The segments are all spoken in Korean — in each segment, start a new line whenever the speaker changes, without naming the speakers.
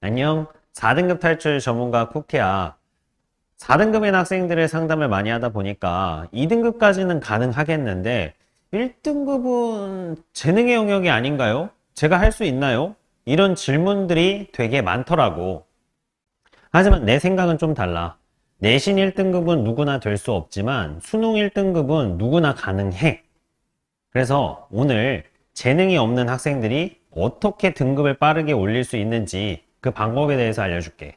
안녕. 4등급 탈출 전문가 쿠키야. 4등급인 학생들의 상담을 많이 하다 보니까 2등급까지는 가능하겠는데 1등급은 재능의 영역이 아닌가요? 제가 할 수 있나요? 이런 질문들이 되게 많더라고. 하지만 내 생각은 좀 달라. 내신 1등급은 누구나 될 수 없지만 수능 1등급은 누구나 가능해. 그래서 오늘 재능이 없는 학생들이 어떻게 등급을 빠르게 올릴 수 있는지 그 방법에 대해서 알려줄게.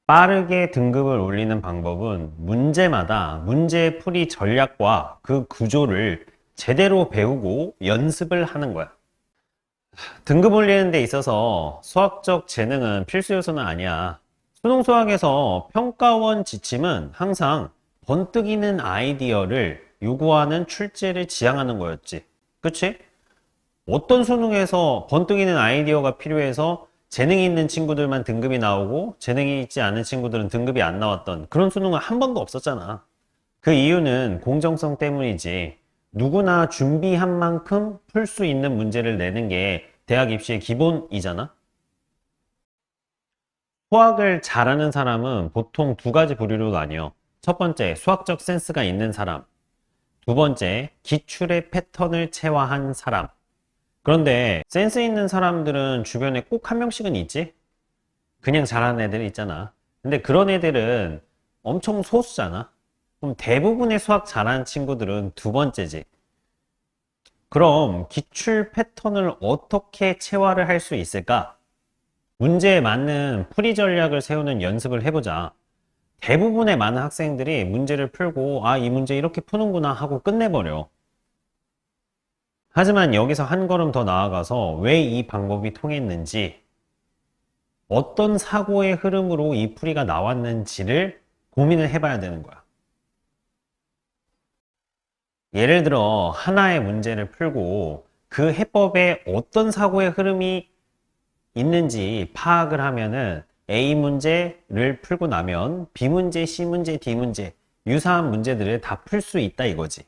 빠르게 등급을 올리는 방법은 문제마다 문제 풀이 전략과 그 구조를 제대로 배우고 연습을 하는 거야. 등급 올리는 데 있어서 수학적 재능은 필수 요소는 아니야. 수능 수학에서 평가원 지침은 항상 번뜩이는 아이디어를 요구하는 출제를 지향하는 거였지. 그치? 어떤 수능에서 번뜩이는 아이디어가 필요해서 재능이 있는 친구들만 등급이 나오고 재능이 있지 않은 친구들은 등급이 안 나왔던 그런 수능은 한 번도 없었잖아. 그 이유는 공정성 때문이지. 누구나 준비한 만큼 풀 수 있는 문제를 내는 게 대학 입시의 기본이잖아. 수학을 잘하는 사람은 보통 두 가지 부류로 나뉘어. 첫 번째, 수학적 센스가 있는 사람. 두 번째, 기출의 패턴을 체화한 사람. 그런데 센스 있는 사람들은 주변에 꼭 한 명씩은 있지? 그냥 잘하는 애들 있잖아. 근데 그런 애들은 엄청 소수잖아. 그럼 대부분의 수학 잘하는 친구들은 두 번째지. 그럼 기출 패턴을 어떻게 체화를 할 수 있을까? 문제에 맞는 풀이 전략을 세우는 연습을 해보자. 대부분의 많은 학생들이 문제를 풀고 아, 이 문제 이렇게 푸는구나 하고 끝내버려. 하지만 여기서 한 걸음 더 나아가서 왜 이 방법이 통했는지, 어떤 사고의 흐름으로 이 풀이가 나왔는지를 고민을 해봐야 되는 거야. 예를 들어 하나의 문제를 풀고 그 해법에 어떤 사고의 흐름이 있는지 파악을 하면은 A 문제를 풀고 나면 B 문제, C 문제, D 문제 유사한 문제들을 다 풀 수 있다 이거지.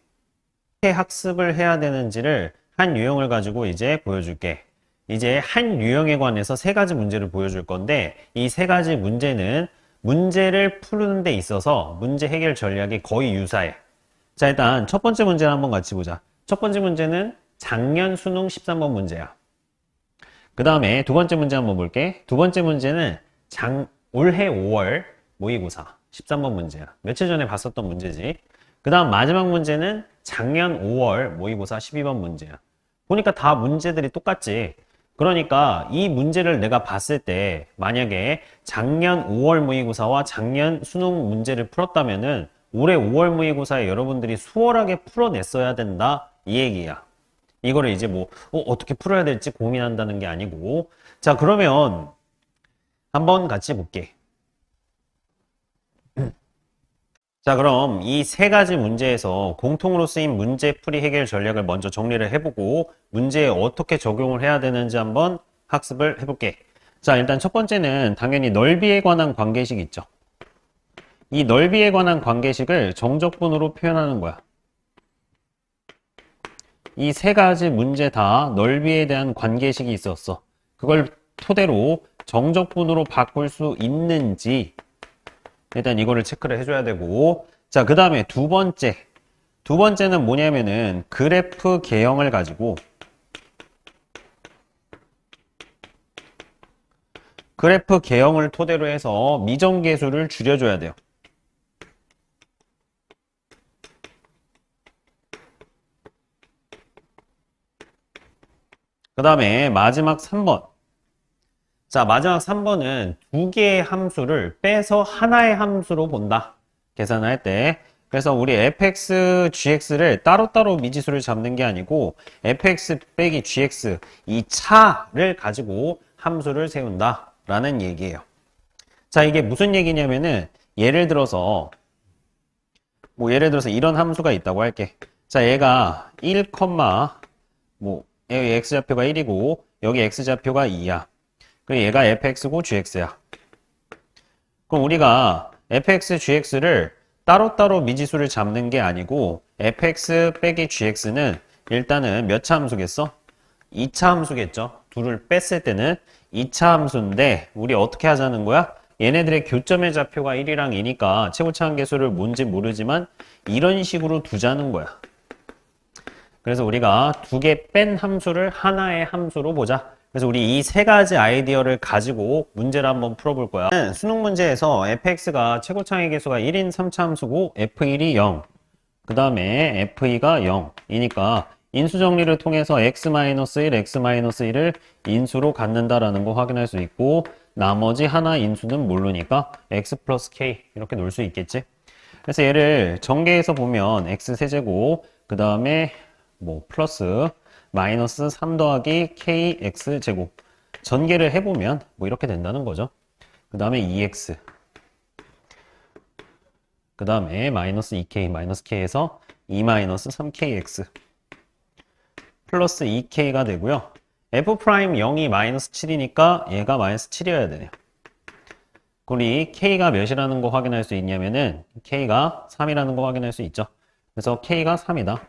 어떻게 학습을 해야 되는지를 한 유형을 가지고 이제 보여줄게. 이제 한 유형에 관해서 세 가지 문제를 보여줄 건데 이 세 가지 문제는 문제를 푸는 데 있어서 문제 해결 전략이 거의 유사해. 자, 일단 첫 번째 문제를 한번 같이 보자. 첫 번째 문제는 작년 수능 13번 문제야. 그 다음에 두 번째 문제 한번 볼게. 두 번째 문제는 올해 5월 모의고사 13번 문제야. 며칠 전에 봤었던 문제지. 그 다음 마지막 문제는 작년 5월 모의고사 12번 문제야. 보니까 다 문제들이 똑같지. 그러니까 이 문제를 내가 봤을 때 만약에 작년 5월 모의고사와 작년 수능 문제를 풀었다면은 올해 5월 모의고사에 여러분들이 수월하게 풀어냈어야 된다 이 얘기야. 이거를 이제 뭐 어떻게 풀어야 될지 고민한다는 게 아니고. 자, 그러면 한번 같이 볼게. 자, 그럼 이 세 가지 문제에서 공통으로 쓰인 문제풀이 해결 전략을 먼저 정리를 해보고 문제에 어떻게 적용을 해야 되는지 한번 학습을 해볼게. 자, 일단 첫 번째는 당연히 넓이에 관한 관계식 있죠. 이 넓이에 관한 관계식을 정적분으로 표현하는 거야. 이 세 가지 문제 다 넓이에 대한 관계식이 있었어. 그걸 토대로 정적분으로 바꿀 수 있는지 일단 이거를 체크를 해줘야 되고. 자, 그 다음에 두 번째는 뭐냐면은 그래프 개형을 가지고 그래프 개형을 토대로 해서 미정계수를 줄여줘야 돼요. 그 다음에 마지막 3번. 자, 마지막 3번은 두 개의 함수를 빼서 하나의 함수로 본다. 계산을 할 때. 그래서 우리 fx, gx를 따로따로 미지수를 잡는 게 아니고 fx 빼기 gx 이 차를 가지고 함수를 세운다 라는 얘기예요. 자, 이게 무슨 얘기냐면은 예를 들어서 이런 함수가 있다고 할게. 자, 얘가 1, 뭐 여기 x좌표가 1이고 여기 x좌표가 2야. 그리고 얘가 fx고 gx야. 그럼 우리가 fx, gx를 따로따로 미지수를 잡는 게 아니고 fx 빼기 gx는 일단은 몇 차 함수겠어? 2차 함수겠죠? 둘을 뺐을 때는 2차 함수인데 우리 어떻게 하자는 거야? 얘네들의 교점의 좌표가 1이랑 2니까 최고차항계수를 뭔지 모르지만 이런 식으로 두자는 거야. 그래서 우리가 두 개 뺀 함수를 하나의 함수로 보자. 그래서 우리 이 세 가지 아이디어를 가지고 문제를 한번 풀어볼 거야. 수능 문제에서 fx가 최고차항의 계수가 1인 3차 함수고 f1이 0, 그 다음에 f2가 0이니까 인수 정리를 통해서 x-1, x-1을 인수로 갖는다라는 거 확인할 수 있고 나머지 하나 인수는 모르니까 x 플러스 k 이렇게 놓을 수 있겠지. 그래서 얘를 전개해서 보면 x 세제곱 그 다음에 뭐 플러스 마이너스 3 더하기 kx 제곱 전개를 해보면 뭐 이렇게 된다는 거죠. 그 다음에 2x 그 다음에 마이너스 2k 마이너스 k에서 2 마이너스 3kx 플러스 2k가 되고요. f 프라임 0이 마이너스 7이니까 얘가 마이너스 7이어야 되네요. 우리 k가 몇이라는 거 확인할 수 있냐면은 k가 3이라는 거 확인할 수 있죠. 그래서 k가 3이다.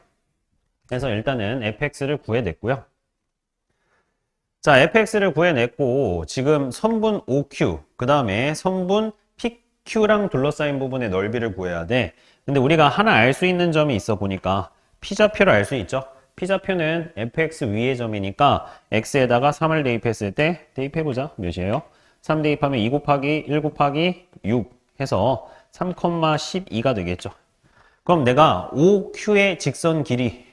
그래서 일단은 fx를 구해냈고요. 자, fx를 구해냈고 지금 선분 OQ 그 다음에 선분 PQ랑 둘러싸인 부분의 넓이를 구해야 돼. 근데 우리가 하나 알 수 있는 점이 있어 보니까 P좌표를 알 수 있죠. P좌표는 fx 위의 점이니까 x에다가 3을 대입했을 때 대입해보자. 몇이에요? 3 대입하면 2 곱하기 1 곱하기 6 해서 3,12가 되겠죠. 그럼 내가 OQ의 직선 길이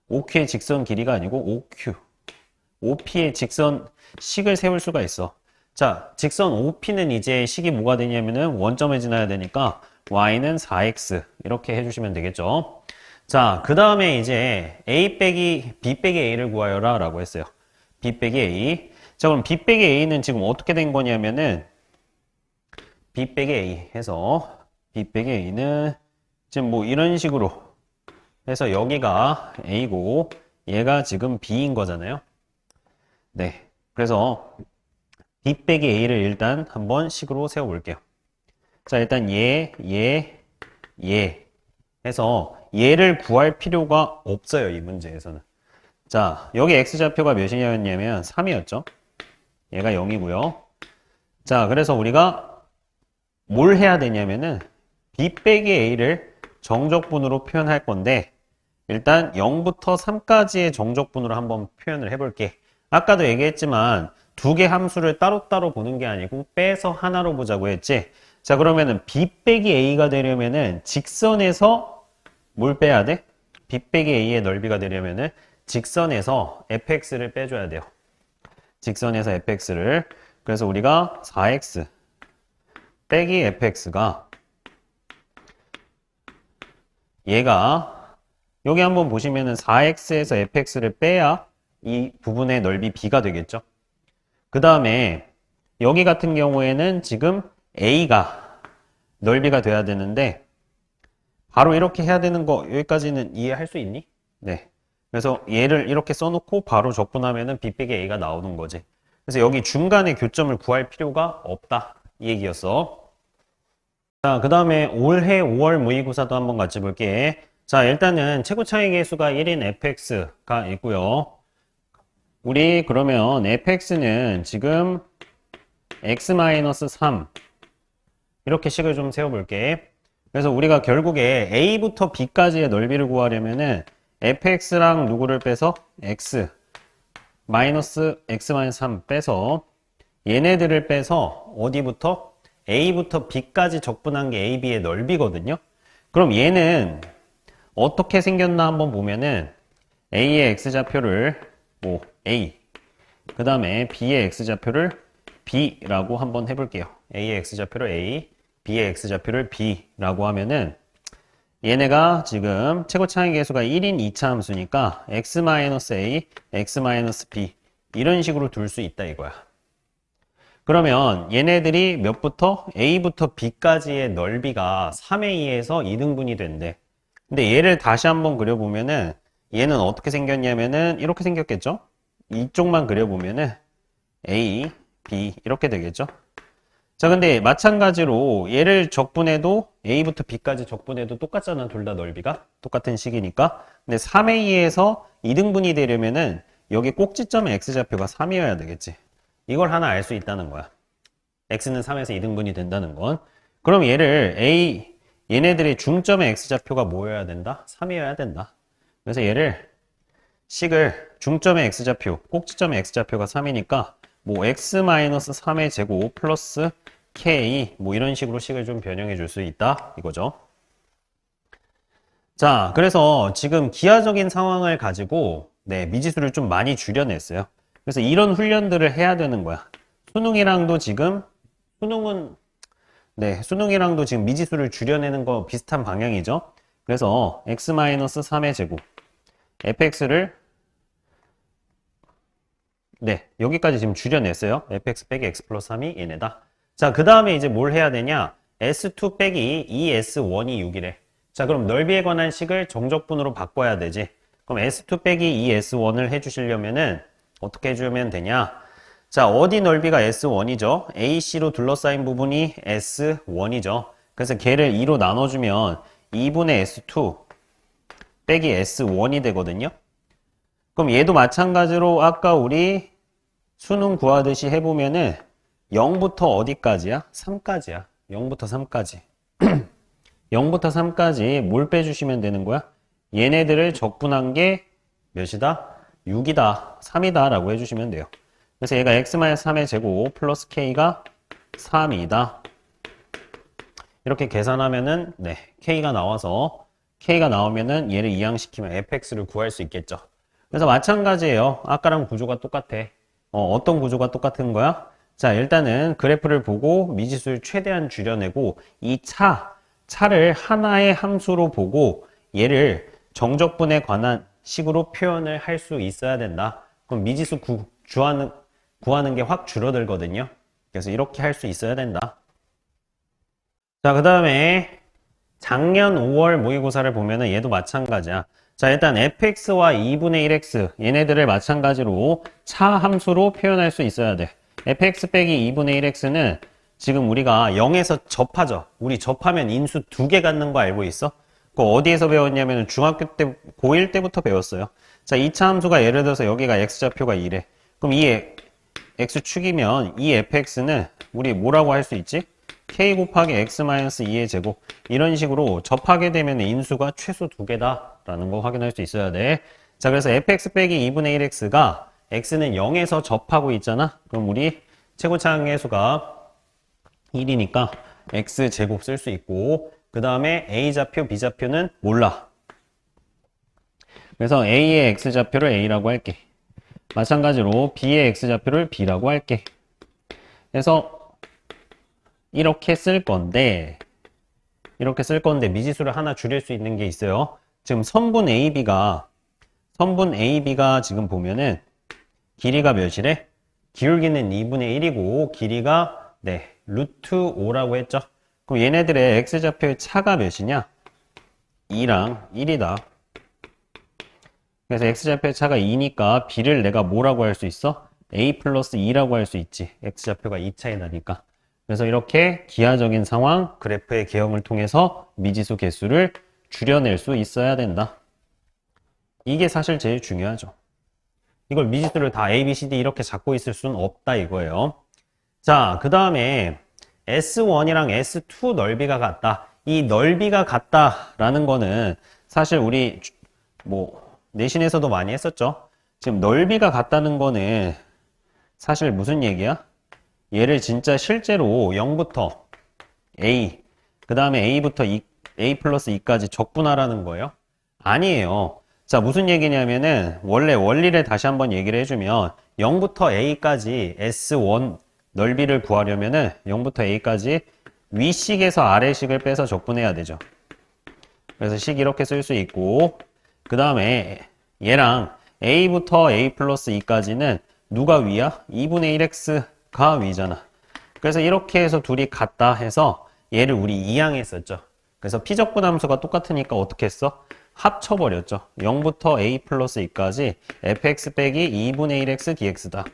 OQ의 직선 길이가 아니고 OQ, OP의 직선 식을 세울 수가 있어. 자, 직선 OP는 이제 식이 뭐가 되냐면은 원점에 지나야 되니까 Y는 4X 이렇게 해주시면 되겠죠. 자, 그 다음에 이제 A 빼기 B 빼기 A를 구하여라 라고 했어요. B 빼기 A. 자, 그럼 B 빼기 A는 지금 어떻게 된 거냐면은 B 빼기 A 해서 B 빼기 A는 지금 뭐 이런 식으로 해서 여기가 A고 얘가 지금 B인 거잖아요. 네. 그래서 B 빼기 A를 일단 한번 식으로 세워볼게요. 자, 일단 얘 해서 얘를 구할 필요가 없어요. 이 문제에서는. 자, 여기 X좌표가 몇이냐면 3이었죠. 얘가 0이고요. 자, 그래서 우리가 뭘 해야 되냐면은 B 빼기 A를 정적분으로 표현할 건데 일단 0부터 3까지의 정적분으로 한번 표현을 해볼게. 아까도 얘기했지만 두 개 함수를 따로따로 보는 게 아니고 빼서 하나로 보자고 했지. 자, 그러면은 B 빼기 A가 되려면은 직선에서 뭘 빼야 돼? B 빼기 A의 넓이가 되려면은 직선에서 fx를 빼줘야 돼요. 직선에서 fx를. 그래서 우리가 4x 빼기 fx가 얘가 여기 한번 보시면은 4x에서 fx를 빼야 이 부분의 넓이 b가 되겠죠. 그 다음에 여기 같은 경우에는 지금 a가 넓이가 돼야 되는데 바로 이렇게 해야 되는 거 여기까지는 이해할 수 있니? 네. 그래서 얘를 이렇게 써놓고 바로 적분하면은 b 빼기 a가 나오는 거지. 그래서 여기 중간에 교점을 구할 필요가 없다. 이 얘기였어. 자, 그 다음에 올해 5월 모의고사도 한번 같이 볼게. 자, 일단은 최고차항의 계수가 1인 fx가 있고요. 우리 그러면 fx는 지금 x-3 이렇게 식을 좀 세워볼게. 그래서 우리가 결국에 a부터 b까지의 넓이를 구하려면은 fx랑 누구를 빼서 x 마이너스 x-3 빼서 얘네들을 빼서 어디부터? a부터 b까지 적분한 게 a, b의 넓이거든요. 그럼 얘는 어떻게 생겼나 한번 보면은 a의 x좌표를 뭐 a 그 다음에 b의 x좌표를 b라고 한번 해볼게요. a의 x좌표를 a, b의 x좌표를 b라고 하면은 얘네가 지금 최고차항의 계수가 1인 2차 함수니까 x-a, x-b 이런 식으로 둘 수 있다 이거야. 그러면 얘네들이 몇부터? a부터 b까지의 넓이가 3에 2에서 2등분이 된대. 근데 얘를 다시 한번 그려보면은 얘는 어떻게 생겼냐면은 이렇게 생겼겠죠? 이쪽만 그려보면은 A, B 이렇게 되겠죠? 자, 근데 마찬가지로 얘를 적분해도 A부터 B까지 적분해도 똑같잖아. 둘 다 넓이가 똑같은 식이니까. 근데 3A에서 2등분이 되려면은 여기 꼭지점의 x좌표가 3이어야 되겠지. 이걸 하나 알 수 있다는 거야. x는 3에서 2등분이 된다는 건. 그럼 얘네들의 중점의 x좌표가 뭐여야 된다? 3이어야 된다. 그래서 식을 중점의 x좌표, 꼭지점의 x좌표가 3이니까 뭐 x-3의 제곱 플러스 k 뭐 이런 식으로 식을 좀 변형해 줄 수 있다 이거죠. 자, 그래서 지금 기하적인 상황을 가지고 미지수를 좀 많이 줄여냈어요. 그래서 이런 훈련들을 해야 되는 거야. 수능이랑도 지금 미지수를 줄여내는 거 비슷한 방향이죠. 그래서 x-3의 제곱 fx를 여기까지 지금 줄여냈어요. fx 빼기 x 플러스 3이 얘네다. 자, 그 다음에 이제 뭘 해야 되냐? s2 빼기 2s1이 6이래. 자, 그럼 넓이에 관한 식을 정적분으로 바꿔야 되지. 그럼 s2 빼기 2s1을 해주시려면은 어떻게 해주면 되냐? 자, 어디 넓이가 s1이죠? AC로 둘러싸인 부분이 s1이죠. 그래서 걔를 2로 나눠주면 2분의 s2 빼기 s1이 되거든요. 그럼 얘도 마찬가지로 아까 우리 수능 구하듯이 해보면은 0부터 어디까지야? 3까지야. 0부터 3까지. 0부터 3까지 뭘 빼주시면 되는 거야? 얘네들을 적분한 게 몇이다? 6이다, 3이다 라고 해주시면 돼요. 그래서 얘가 x-3의 제곱 플러스 k가 3이다. 이렇게 계산하면은 k가 나오면은 얘를 이항시키면 fx를 구할 수 있겠죠. 그래서 마찬가지예요. 아까랑 구조가 똑같아. 어떤 구조가 똑같은 거야? 자, 일단은 그래프를 보고 미지수를 최대한 줄여내고 이 차를 하나의 함수로 보고 얘를 정적분에 관한 식으로 표현을 할 수 있어야 된다. 그럼 미지수 구하는 게 확 줄어들거든요. 그래서 이렇게 할 수 있어야 된다. 자, 그 다음에 작년 5월 모의고사를 보면은 얘도 마찬가지야. 자, 일단 fx와 2분의 1x 얘네들을 마찬가지로 차 함수로 표현할 수 있어야 돼. fx 빼기 2분의 1x는 지금 우리가 0에서 접하죠. 우리 접하면 인수 2개 갖는 거 알고 있어? 그거 어디에서 배웠냐면 중학교 때 고1 때부터 배웠어요. 자, 2차 함수가 예를 들어서 여기가 x좌표가 2래. 그럼 이 x축이면 이 fx는 우리 뭐라고 할 수 있지? k 곱하기 x-2의 제곱. 이런 식으로 접하게 되면 인수가 최소 2개다 라는 거 확인할 수 있어야 돼. 자, 그래서 fx 빼기 2분의 1x가 x는 0에서 접하고 있잖아. 그럼 우리 최고차항계수가 1이니까 x제곱 쓸 수 있고, 그 다음에 a좌표, b좌표는 몰라. 그래서 a의 x좌표를 a라고 할게. 마찬가지로 b의 x좌표를 b라고 할게. 그래서 이렇게 쓸 건데 미지수를 하나 줄일 수 있는 게 있어요. 지금 선분 AB가 지금 보면은 길이가 몇이래? 기울기는 2분의 1이고 길이가 루트 5라고 했죠. 그럼 얘네들의 x좌표의 차가 몇이냐? 2랑 1이다. 그래서 x좌표의 차가 2니까 b를 내가 뭐라고 할 수 있어? a 플러스 2라고 할 수 있지. x좌표가 2 차이 나니까. 그래서 이렇게 기하적인 상황, 그래프의 개형을 통해서 미지수 개수를 줄여낼 수 있어야 된다. 이게 사실 제일 중요하죠. 이걸 미지수를 다 A, B, C, D 이렇게 잡고 있을 수는 없다 이거예요. 자, 그 다음에 S1이랑 S2 넓이가 같다. 이 넓이가 같다라는 거는 사실 우리 내신에서도 많이 했었죠. 지금 넓이가 같다는 거는 사실 무슨 얘기야? 얘를 진짜 실제로 0부터 A, 그 다음에 A부터 A 플러스 2까지 적분하라는 거예요? 아니에요. 자, 무슨 얘기냐면은 원래 원리를 다시 한번 얘기를 해주면 0부터 A까지 S1 넓이를 구하려면은 0부터 A까지 위식에서 아래식을 빼서 적분해야 되죠. 그래서 식 이렇게 쓸 수 있고, 그 다음에 얘랑 A부터 A 플러스 2까지는 누가 위야? 2분의 1x가 위잖아. 그래서 이렇게 해서 둘이 같다 해서 얘를 우리 이항했었죠. 그래서 피적분 함수가 똑같으니까 어떻게 했어? 합쳐버렸죠. 0부터 A 플러스 2까지 fx 빼기 2분의 1x dx다.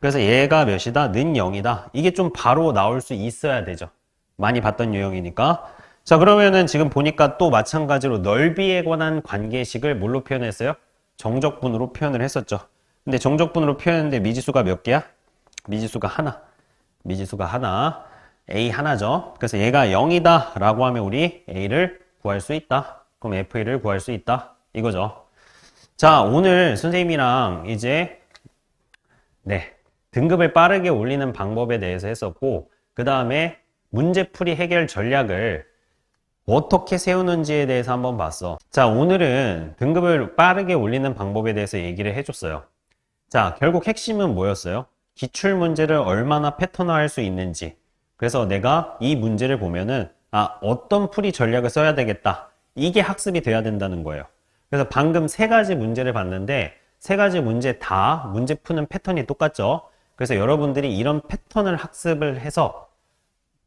그래서 얘가 몇이다? 는 0이다. 이게 좀 바로 나올 수 있어야 되죠. 많이 봤던 유형이니까. 자, 그러면은 지금 보니까 또 마찬가지로 넓이에 관한 관계식을 뭘로 표현했어요? 정적분으로 표현을 했었죠. 근데 정적분으로 표현했는데 미지수가 몇 개야? 미지수가 하나. 미지수가 하나. A 하나죠. 그래서 얘가 0이다 라고 하면 우리 A를 구할 수 있다. 그럼 F1을 구할 수 있다. 이거죠. 자, 오늘 선생님이랑 이제 등급을 빠르게 올리는 방법에 대해서 했었고, 그 다음에 문제풀이 해결 전략을 어떻게 세우는지에 대해서 한번 봤어. 자, 오늘은 등급을 빠르게 올리는 방법에 대해서 얘기를 해줬어요. 자, 결국 핵심은 뭐였어요? 기출 문제를 얼마나 패턴화할 수 있는지. 그래서 내가 이 문제를 보면은 어떤 풀이 전략을 써야 되겠다. 이게 학습이 돼야 된다는 거예요. 그래서 방금 세 가지 문제를 봤는데 세 가지 문제 다 문제 푸는 패턴이 똑같죠. 그래서 여러분들이 이런 패턴을 학습을 해서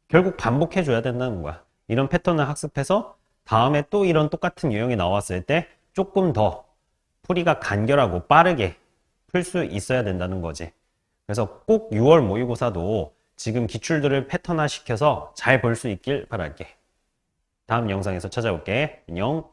결국 반복해 줘야 된다는 거야. 이런 패턴을 학습해서 다음에 또 이런 똑같은 유형이 나왔을 때 조금 더 풀이가 간결하고 빠르게 풀 수 있어야 된다는 거지. 그래서 꼭 6월 모의고사도 지금 기출들을 패턴화 시켜서 잘 볼 수 있길 바랄게. 다음 영상에서 찾아올게. 안녕.